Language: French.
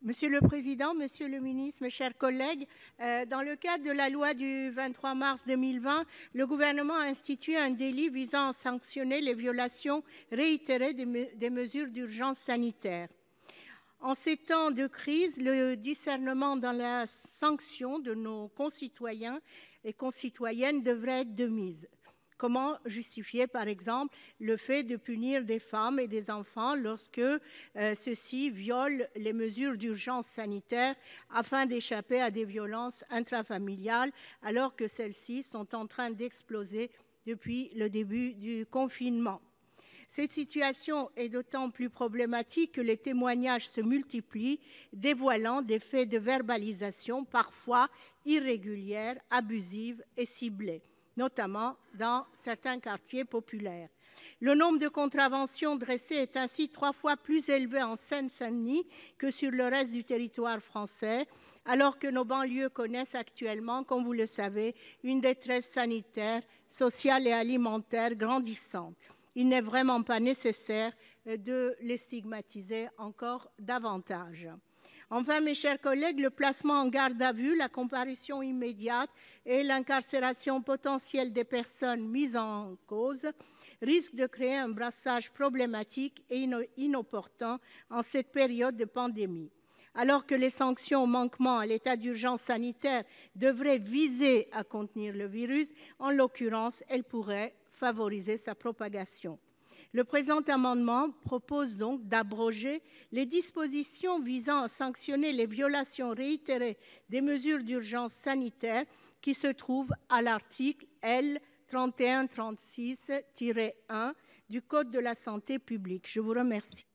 Monsieur le Président, Monsieur le Ministre, mes chers collègues, dans le cadre de la loi du 23 mars 2020, le gouvernement a institué un délit visant à sanctionner les violations réitérées des mesures d'urgence sanitaire. En ces temps de crise, le discernement dans la sanction de nos concitoyens et concitoyennes devrait être de mise. Comment justifier, par exemple, le fait de punir des femmes et des enfants lorsque ceux-ci violent les mesures d'urgence sanitaire afin d'échapper à des violences intrafamiliales, alors que celles-ci sont en train d'exploser depuis le début du confinement? Cette situation est d'autant plus problématique que les témoignages se multiplient, dévoilant des faits de verbalisation parfois irrégulières, abusives et ciblées, notamment dans certains quartiers populaires. Le nombre de contraventions dressées est ainsi 3 fois plus élevé en Seine-Saint-Denis que sur le reste du territoire français, alors que nos banlieues connaissent actuellement, comme vous le savez, une détresse sanitaire, sociale et alimentaire grandissante. Il n'est vraiment pas nécessaire de les stigmatiser encore davantage. Enfin, mes chers collègues, le placement en garde à vue, la comparution immédiate et l'incarcération potentielle des personnes mises en cause risquent de créer un brassage problématique et inopportun en cette période de pandémie. Alors que les sanctions au manquement à l'état d'urgence sanitaire devraient viser à contenir le virus, en l'occurrence, elles pourraient favoriser sa propagation. Le présent amendement propose donc d'abroger les dispositions visant à sanctionner les violations réitérées des mesures d'urgence sanitaire qui se trouvent à l'article L. 3136-1 du Code de la santé publique. Je vous remercie.